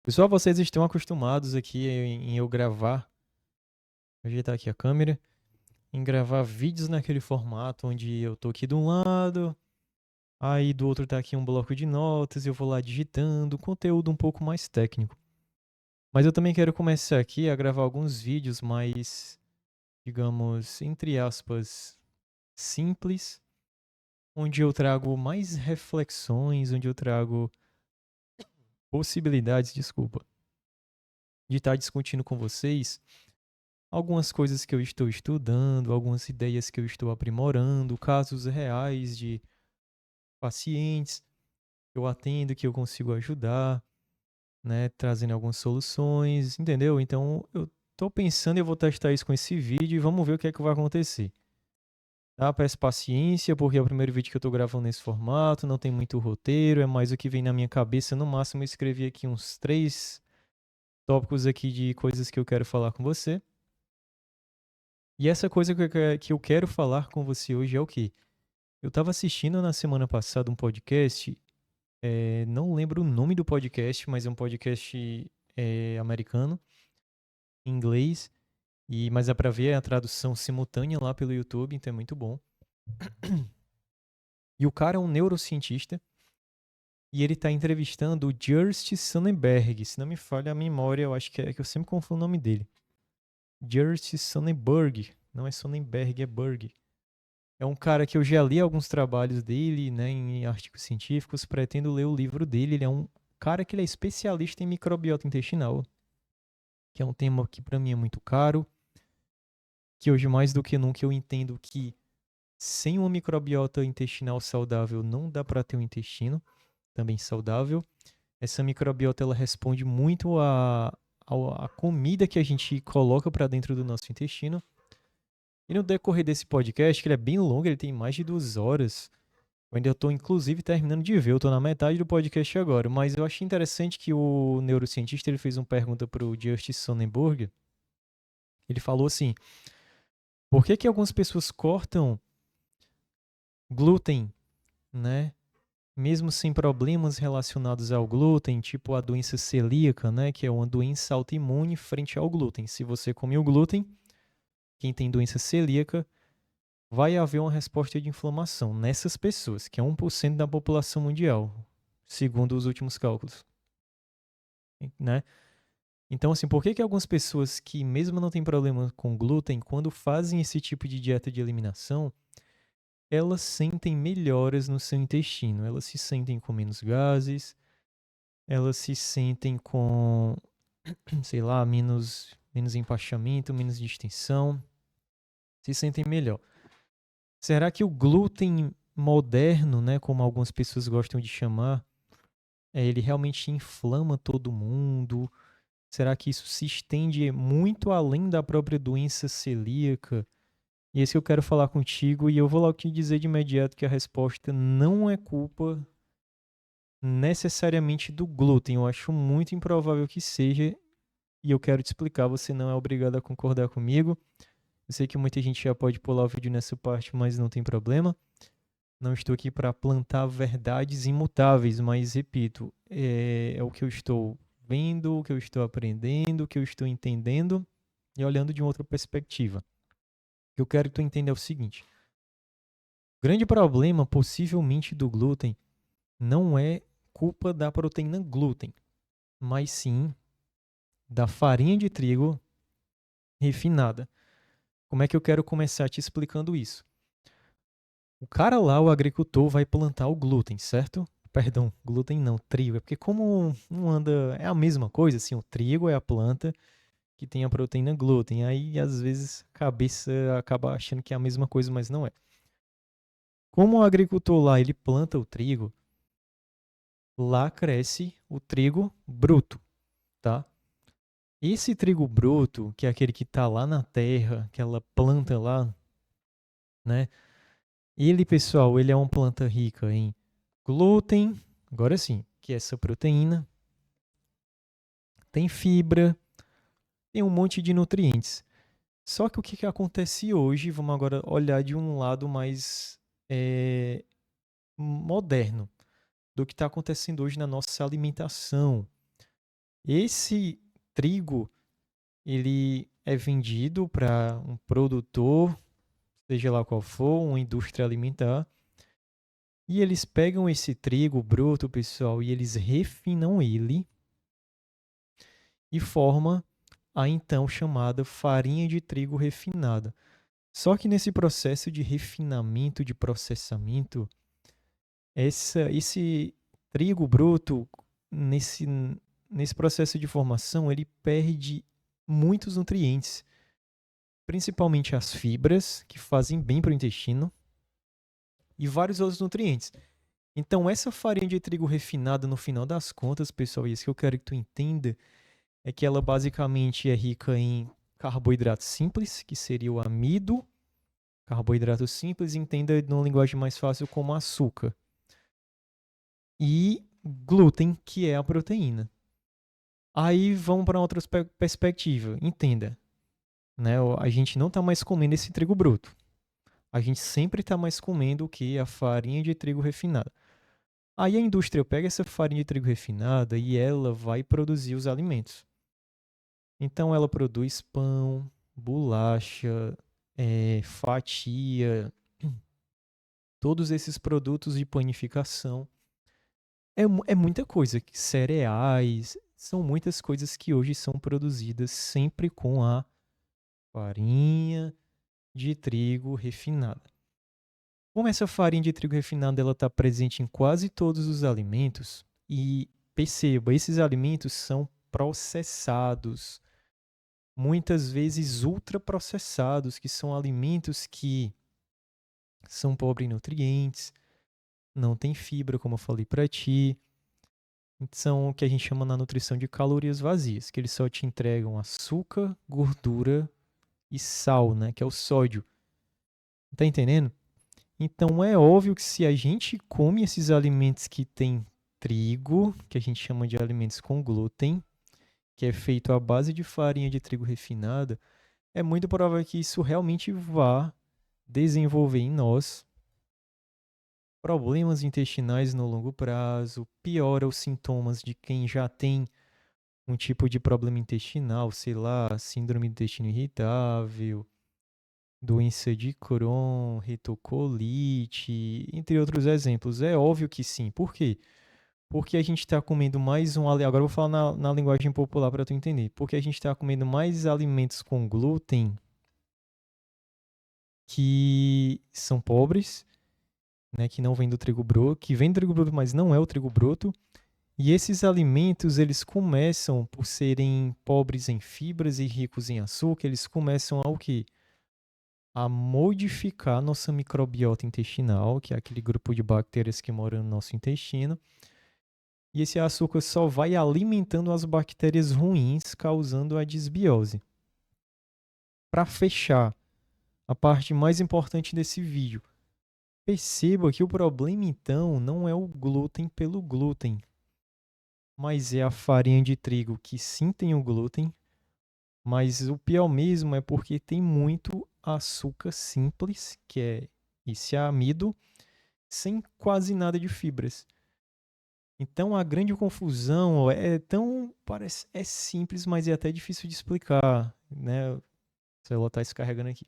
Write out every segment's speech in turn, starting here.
Pessoal, vocês estão acostumados aqui em eu gravar, vou ajeitar aqui a câmera, em gravar vídeos naquele formato onde eu tô aqui de um lado, aí do outro tá aqui um bloco de notas, eu vou lá digitando, conteúdo um pouco mais técnico. Mas eu também quero começar aqui a gravar alguns vídeos mais, digamos, entre aspas, simples, onde eu trago mais reflexões, onde eu trago possibilidades, desculpa, de estar discutindo com vocês algumas coisas que eu estou estudando, algumas ideias que eu estou aprimorando, casos reais de pacientes que eu atendo, que eu consigo ajudar, né, trazendo algumas soluções, entendeu? Então, eu tô pensando, eu vou testar isso com esse vídeo e vamos ver o que é que vai acontecer. Tá? Peço paciência, porque é o primeiro vídeo que eu tô gravando nesse formato, não tem muito roteiro, é mais o que vem na minha cabeça. No máximo, eu escrevi aqui uns 3 tópicos aqui de coisas que eu quero falar com você. E essa coisa que eu quero falar com você hoje é o quê? Eu estava assistindo na semana passada um podcast, não lembro o nome do podcast, mas é um podcast americano, em inglês, mas é para ver a tradução simultânea lá pelo YouTube, então é muito bom. E o cara é um neurocientista e ele está entrevistando o Jurst Sonnenberg, se não me falha a memória, eu acho que eu sempre confundo o nome dele. Jurst Sonnenberg, não é Sonnenberg, é Berg. É um cara que eu já li alguns trabalhos dele, né, em artigos científicos, pretendo ler o livro dele. Ele é um cara que ele é especialista em microbiota intestinal, que é um tema que para mim é muito caro, que hoje mais do que nunca eu entendo que sem uma microbiota intestinal saudável não dá para ter um intestino também saudável. Essa microbiota ela responde muito a comida que a gente coloca para dentro do nosso intestino. E no decorrer desse podcast, que ele é bem longo, ele tem mais de 2 horas. Eu ainda estou, inclusive, terminando de ver. Eu estou na metade do podcast agora. Mas eu achei interessante que o neurocientista ele fez uma pergunta para o Justin Sonnenberg. Ele falou assim: por que algumas pessoas cortam glúten, né? Mesmo sem problemas relacionados ao glúten, tipo a doença celíaca, né? Que é uma doença autoimune frente ao glúten. Se você come o glúten, quem tem doença celíaca, vai haver uma resposta de inflamação nessas pessoas, que é 1% da população mundial, segundo os últimos cálculos, né? Então, assim, por que algumas pessoas que mesmo não têm problema com glúten, quando fazem esse tipo de dieta de eliminação, elas sentem melhoras no seu intestino? Elas se sentem com menos gases, elas se sentem com, sei lá, menos empachamento, menos distensão, se sentem melhor. Será que o glúten moderno, né, como algumas pessoas gostam de chamar, ele realmente inflama todo mundo? Será que isso se estende muito além da própria doença celíaca? E esse que eu quero falar contigo, e eu vou logo te dizer de imediato que a resposta não é culpa necessariamente do glúten. Eu acho muito improvável que seja, e eu quero te explicar. Você não é obrigado a concordar comigo. Eu sei que muita gente já pode pular o vídeo nessa parte, mas não tem problema. Não estou aqui para plantar verdades imutáveis, mas repito, é o que eu estou vendo, o que eu estou aprendendo, o que eu estou entendendo e olhando de uma outra perspectiva. O que eu quero que tu entenda é o seguinte: o grande problema, possivelmente, do glúten não é culpa da proteína glúten, mas sim da farinha de trigo refinada. Como é que eu quero começar te explicando isso? O cara lá, o agricultor, vai plantar o glúten, certo? Perdão, glúten não, trigo. É porque como não anda, é a mesma coisa, assim, o trigo é a planta que tem a proteína glúten. Aí, às vezes, a cabeça acaba achando que é a mesma coisa, mas não é. Como o agricultor lá, ele planta o trigo, lá cresce o trigo bruto, tá? Esse trigo bruto, que é aquele que tá lá na terra, aquela planta lá, né? Ele, pessoal, ele é uma planta rica em glúten, agora sim, que é essa proteína, tem fibra, tem um monte de nutrientes. Só que o que acontece hoje, vamos agora olhar de um lado mais eh, moderno do que está acontecendo hoje na nossa alimentação. Esse trigo, ele é vendido para um produtor, seja lá qual for, uma indústria alimentar, e eles pegam esse trigo bruto, pessoal, e eles refinam ele e forma a então chamada farinha de trigo refinada. Só que nesse processo de refinamento, de processamento, esse trigo bruto, nesse, nesse processo de formação, ele perde muitos nutrientes, principalmente as fibras, que fazem bem para o intestino, e vários outros nutrientes. Então, essa farinha de trigo refinada, no final das contas, pessoal, e isso que eu quero que tu entenda, é que ela basicamente é rica em carboidrato simples, que seria o amido, carboidrato simples, entenda numa linguagem mais fácil como açúcar, e glúten, que é a proteína. Aí vamos para outra perspectiva, entenda, né? A gente não está mais comendo esse trigo bruto. A gente sempre está mais comendo o que? A farinha de trigo refinada. Aí a indústria pega essa farinha de trigo refinada e ela vai produzir os alimentos. Então ela produz pão, bolacha, fatia, todos esses produtos de panificação. É muita coisa. Cereais, são muitas coisas que hoje são produzidas sempre com a farinha de trigo refinada. Como essa farinha de trigo refinada ela está presente em quase todos os alimentos, e perceba, esses alimentos são processados, muitas vezes ultraprocessados, que são alimentos que são pobres em nutrientes, não tem fibra, como eu falei para ti, são o que a gente chama na nutrição de calorias vazias, que eles só te entregam açúcar, gordura e sal, né, que é o sódio. Tá entendendo? Então é óbvio que se a gente come esses alimentos que têm trigo, que a gente chama de alimentos com glúten, que é feito à base de farinha de trigo refinada, é muito provável que isso realmente vá desenvolver em nós problemas intestinais no longo prazo, piora os sintomas de quem já tem um tipo de problema intestinal, sei lá, síndrome do intestino irritável, doença de Crohn, retocolite, entre outros exemplos. É óbvio que sim. Por quê? Porque a gente está comendo mais agora eu vou falar na linguagem popular para tu entender. Porque a gente está comendo mais alimentos com glúten que são pobres, né, que não vem do trigo bruto, que vem do trigo bruto, mas não é o trigo bruto. E esses alimentos, eles começam, por serem pobres em fibras e ricos em açúcar, eles começam a o quê? A modificar nossa microbiota intestinal, que é aquele grupo de bactérias que moram no nosso intestino. E esse açúcar só vai alimentando as bactérias ruins, causando a disbiose. Para fechar, a parte mais importante desse vídeo, perceba que o problema então não é o glúten pelo glúten, mas é a farinha de trigo que sim tem o glúten, mas o pior mesmo é porque tem muito açúcar simples, que é esse amido, sem quase nada de fibras. Então a grande confusão parece é simples, mas é até difícil de explicar, né? O celular está descarregando aqui.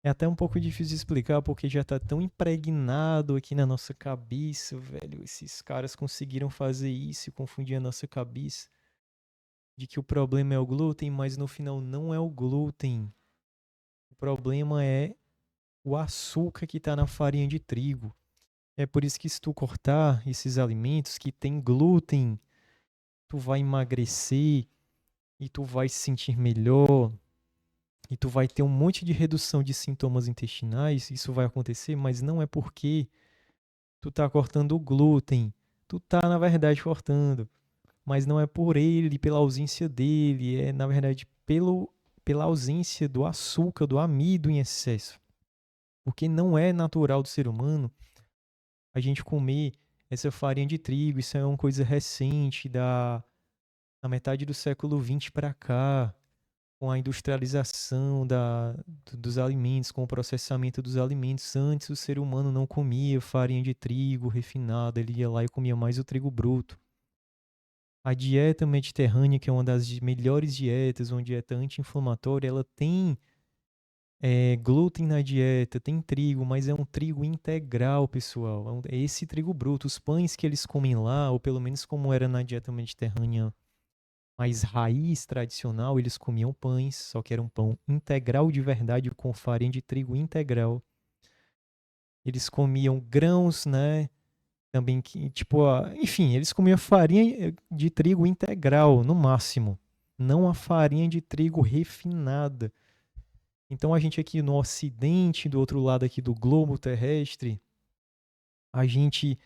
É até um pouco difícil de explicar porque já está tão impregnado aqui na nossa cabeça, velho. Esses caras conseguiram fazer isso e confundir a nossa cabeça de que o problema é o glúten, mas no final não é o glúten. O problema é o açúcar que está na farinha de trigo. É por isso que se tu cortar esses alimentos que têm glúten, tu vai emagrecer e tu vai se sentir melhor e tu vai ter um monte de redução de sintomas intestinais. Isso vai acontecer, mas não é porque tu tá cortando o glúten. Tu tá, na verdade, cortando, mas não é por ele, pela ausência dele, é, na verdade, pela ausência do açúcar, do amido em excesso. Porque não é natural do ser humano a gente comer essa farinha de trigo. Isso é uma coisa recente da metade do século XX para cá, com a industrialização dos alimentos, com o processamento dos alimentos. Antes o ser humano não comia farinha de trigo refinada, ele ia lá e comia mais o trigo bruto. A dieta mediterrânea, que é uma das melhores dietas, uma dieta anti-inflamatória, ela tem glúten na dieta, tem trigo, mas é um trigo integral, pessoal. É esse trigo bruto. Os pães que eles comem lá, ou pelo menos como era na dieta mediterrânea mais raiz tradicional, eles comiam pães, só que era um pão integral de verdade com farinha de trigo integral. Eles comiam grãos, né? Também que, tipo, enfim, eles comiam farinha de trigo integral, no máximo. Não a farinha de trigo refinada. Então a gente aqui no Ocidente, do outro lado aqui do globo terrestre, a gente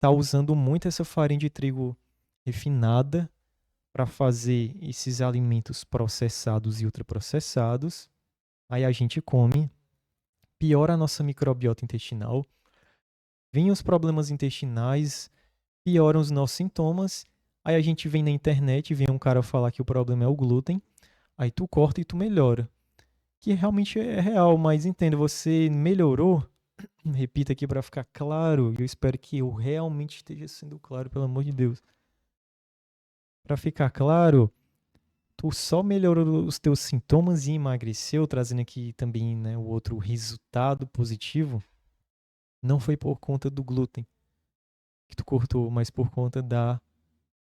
tá usando muito essa farinha de trigo refinada para fazer esses alimentos processados e ultraprocessados. Aí a gente come, piora a nossa microbiota intestinal, vem os problemas intestinais, pioram os nossos sintomas. Aí a gente vem na internet, vem um cara falar que o problema é o glúten, aí tu corta e tu melhora. Que realmente é real, mas entenda, você melhorou. Repita aqui para ficar claro, e eu espero que eu realmente esteja sendo claro, pelo amor de Deus. Para ficar claro, tu só melhorou os teus sintomas e emagreceu, trazendo aqui também, né, o outro resultado positivo, não foi por conta do glúten que tu cortou, mas por conta da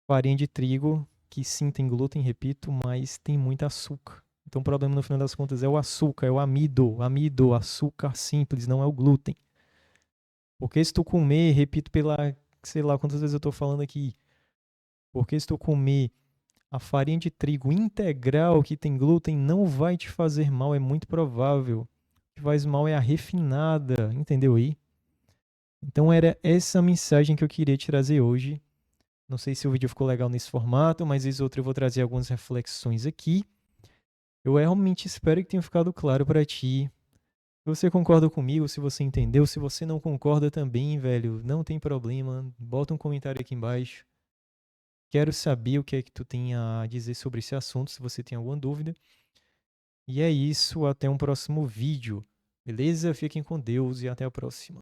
farinha de trigo, que sim tem glúten, repito, mas tem muito açúcar. Então o problema no final das contas é o açúcar, é o amido, açúcar simples, não é o glúten. Porque se tu comer, repito pela, sei lá quantas vezes eu tô falando aqui, porque se tu comer a farinha de trigo integral que tem glúten não vai te fazer mal, é muito provável. O que faz mal é a refinada, entendeu aí? Então era essa mensagem que eu queria te trazer hoje. Não sei se o vídeo ficou legal nesse formato, mas vez ou outra eu vou trazer algumas reflexões aqui. Eu realmente espero que tenha ficado claro para ti. Se você concorda comigo, se você entendeu, se você não concorda também, velho, não tem problema. Bota um comentário aqui embaixo. Quero saber o que é que tu tem a dizer sobre esse assunto, se você tem alguma dúvida. E é isso, até um próximo vídeo. Beleza? Fiquem com Deus e até a próxima.